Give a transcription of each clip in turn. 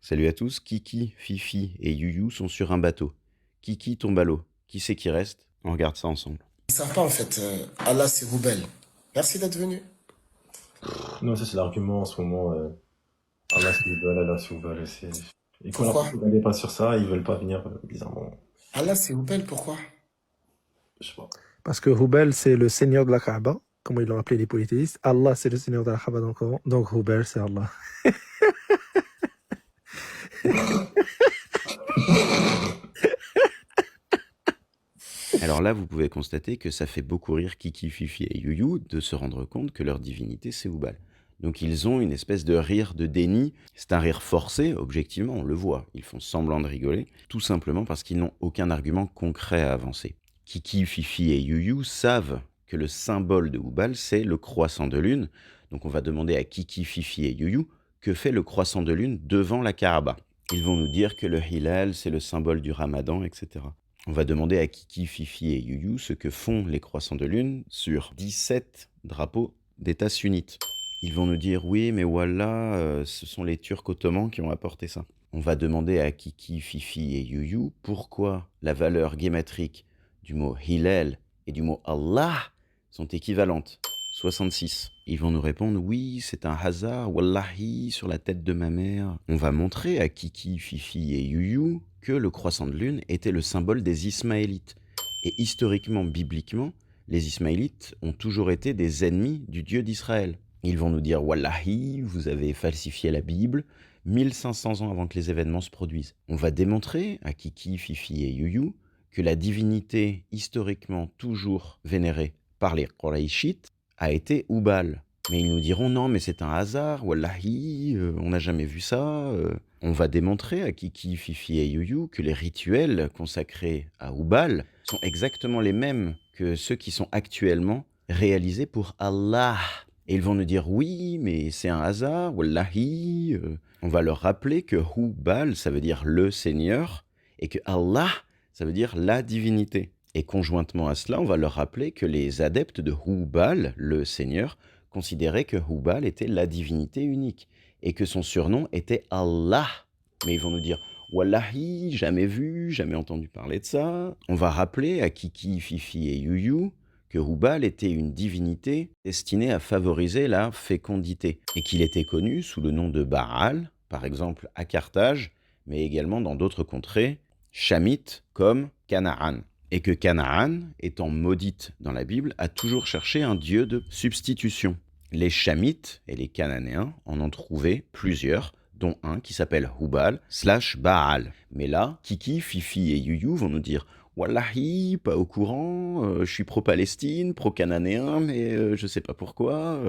Salut à tous, Kiki, Fifi et Youyou sont sur un bateau. Kiki tombe à l'eau. Qui c'est qui reste? On regarde ça ensemble. Ils savent pas en fait. Allah c'est Roubel. Merci d'être venu. Non, ça c'est l'argument en ce moment. Allah s'ils veulent, Allah s'ils veulent. Et quand la Pourquoi? personne n'est pas sur ça, ils veulent pas venir, bizarrement. Allah c'est Roubel, pourquoi? Je sais pas. Parce que Hubal, c'est le seigneur de la Kaaba, comme ils l'ont appelé les polythéistes. Allah, c'est le seigneur de la Kaaba dans le Coran. Donc Hubal, c'est Allah. Alors là, vous pouvez constater que ça fait beaucoup rire Kiki, Fifi et Youyou de se rendre compte que leur divinité, c'est Oubal. Donc ils ont une espèce de rire de déni. C'est un rire forcé, objectivement, on le voit. Ils font semblant de rigoler, tout simplement parce qu'ils n'ont aucun argument concret à avancer. Kiki, Fifi et Youyou savent que le symbole de Oubal, c'est le croissant de lune. Donc on va demander à Kiki, Fifi et Youyou que fait le croissant de lune devant la Kaaba. Ils vont nous dire que le hilal, c'est le symbole du ramadan, etc. On va demander à Kiki, Fifi et Youyou ce que font les croissants de lune sur 17 drapeaux d'État sunnite. Ils vont nous dire oui, mais voilà, ce sont les Turcs ottomans qui ont apporté ça. On va demander à Kiki, Fifi et Youyou pourquoi la valeur guématrique du mot Hillel et du mot Allah sont équivalentes. 66. Ils vont nous répondre oui, c'est un hasard, wallahi, sur la tête de ma mère. On va montrer à Kiki, Fifi et Youyou que le croissant de lune était le symbole des Ismaélites. Et historiquement, bibliquement, les Ismaélites ont toujours été des ennemis du Dieu d'Israël. Ils vont nous dire wallahi, vous avez falsifié la Bible 1500 ans avant que les événements se produisent. On va démontrer à Kiki, Fifi et Youyou que la divinité historiquement toujours vénérée par les Qurayshites a été Oubal. Mais ils nous diront non, mais c'est un hasard, wallahi, on n'a jamais vu ça. On va démontrer à Kiki, Fifi et Youyou que les rituels consacrés à Oubal sont exactement les mêmes que ceux qui sont actuellement réalisés pour Allah. Et ils vont nous dire oui, mais c'est un hasard, wallahi. On va leur rappeler que Hubal, ça veut dire le Seigneur, et que Allah, ça veut dire la divinité. Et conjointement à cela, on va leur rappeler que les adeptes de Hubal, le Seigneur, considéraient que Hubal était la divinité unique, et que son surnom était Allah. Mais ils vont nous dire wallahi, jamais vu, jamais entendu parler de ça. On va rappeler à Kiki, Fifi et Youyou que Hubal était une divinité destinée à favoriser la fécondité, et qu'il était connu sous le nom de Baal, par exemple à Carthage, mais également dans d'autres contrées, chamites comme Canaan. Et que Canaan, étant maudite dans la Bible, a toujours cherché un dieu de substitution. Les chamites et les cananéens en ont trouvé plusieurs, dont un qui s'appelle Hubal/Baal. Mais là, Kiki, Fifi et Youyou vont nous dire wallahi, pas au courant, je suis pro-Palestine, pro-cananéen, mais je sais pas pourquoi,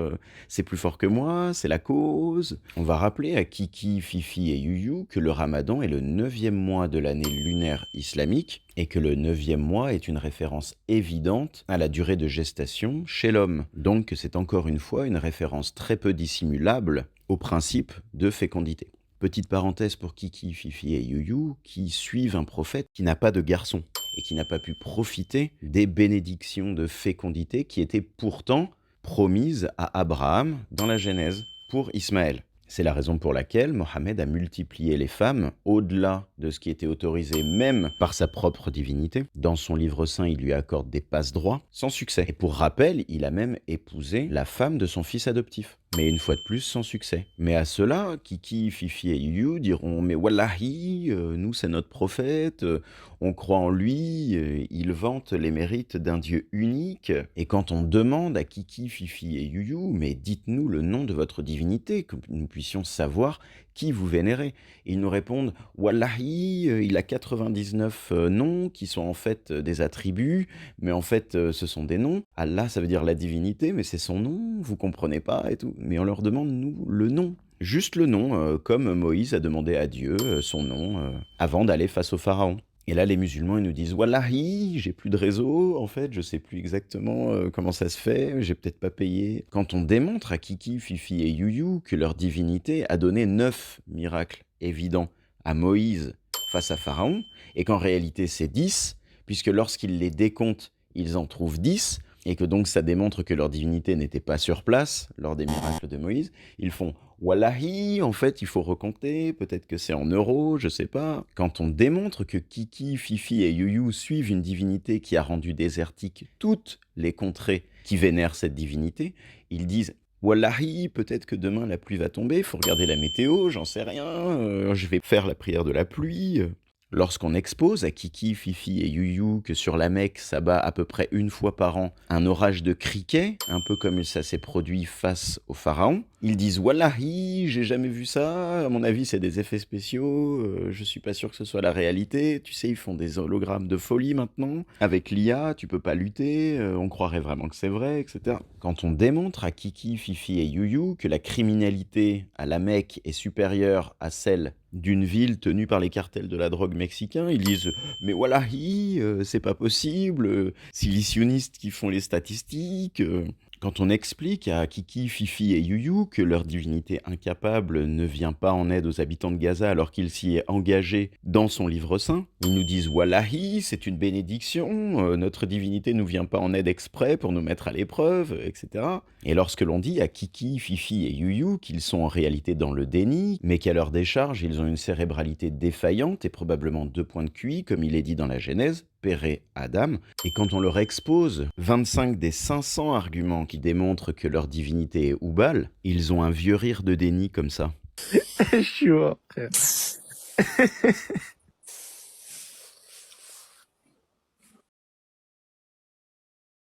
c'est plus fort que moi, c'est la cause. On va rappeler à Kiki, Fifi et Youyou que le ramadan est le 9e mois de l'année lunaire islamique, et que le 9e mois est une référence évidente à la durée de gestation chez l'homme. Donc que c'est encore une fois une référence très peu dissimulable au principe de fécondité. Petite parenthèse pour Kiki, Fifi et Youyou qui suivent un prophète qui n'a pas de garçon et qui n'a pas pu profiter des bénédictions de fécondité qui étaient pourtant promises à Abraham dans la Genèse pour Ismaël. C'est la raison pour laquelle Mohammed a multiplié les femmes au-delà de ce qui était autorisé même par sa propre divinité. Dans son livre saint, il lui accorde des passe-droits sans succès. Et pour rappel, il a même épousé la femme de son fils adoptif. Mais une fois de plus, sans succès. Mais à cela, Kiki, Fifi et Youyou diront « Mais wallahi, nous c'est notre prophète, on croit en lui, il vante les mérites d'un Dieu unique. » Et quand on demande à Kiki, Fifi et Youyou « Mais dites-nous le nom de votre divinité, que nous puissions savoir qui vous vénérez. » Ils nous répondent « Wallahi, il a 99 noms qui sont en fait des attributs, mais en fait ce sont des noms. Allah, ça veut dire la divinité, mais c'est son nom, vous comprenez pas et tout. » Mais on leur demande, nous, le nom. Juste le nom, comme Moïse a demandé à Dieu son nom avant d'aller face au pharaon. Et là, les musulmans, ils nous disent « Wallahi, j'ai plus de réseau, en fait, je sais plus exactement comment ça se fait, j'ai peut-être pas payé. » Quand on démontre à Kiki, Fifi et Youyou que leur divinité a donné 9 miracles évidents à Moïse face à Pharaon, et qu'en réalité c'est 10, puisque lorsqu'ils les décomptent, ils en trouvent 10, et que donc ça démontre que leur divinité n'était pas sur place lors des miracles de Moïse, ils font « Wallahi, en fait, il faut recompter, peut-être que c'est en euros, je sais pas ». Quand on démontre que Kiki, Fifi et Yuyu suivent une divinité qui a rendu désertiques toutes les contrées qui vénèrent cette divinité, ils disent « Wallahi, peut-être que demain la pluie va tomber, faut regarder la météo, j'en sais rien, je vais faire la prière de la pluie ». Lorsqu'on expose à Kiki, Fifi et Yuyu que sur la Mecque s'abat à peu près une fois par an un orage de criquets, un peu comme ça s'est produit face au pharaon, ils disent « Wallahi, j'ai jamais vu ça, à mon avis c'est des effets spéciaux, je suis pas sûr que ce soit la réalité, tu sais ils font des hologrammes de folie maintenant, avec l'IA tu peux pas lutter, on croirait vraiment que c'est vrai, etc. » Quand on démontre à Kiki, Fifi et Yuyu que la criminalité à la Mecque est supérieure à celle d'une ville tenue par les cartels de la drogue mexicains, ils disent « Mais wallahi, c'est pas possible, silicionistes qui font les statistiques ». Quand on explique à Kiki, Fifi et Yuyu que leur divinité incapable ne vient pas en aide aux habitants de Gaza alors qu'il s'y est engagé dans son livre saint, ils nous disent « Wallahi, c'est une bénédiction, notre divinité nous vient pas en aide exprès pour nous mettre à l'épreuve, etc. » Et lorsque l'on dit à Kiki, Fifi et Yuyu qu'ils sont en réalité dans le déni, mais qu'à leur décharge, ils ont une cérébralité défaillante et probablement 2 points de QI, comme il est dit dans la Genèse, Péré Adam, et quand on leur expose 25 des 500 arguments qui démontrent que leur divinité est Oubal, ils ont un vieux rire de déni comme ça. Je suis mort, frère.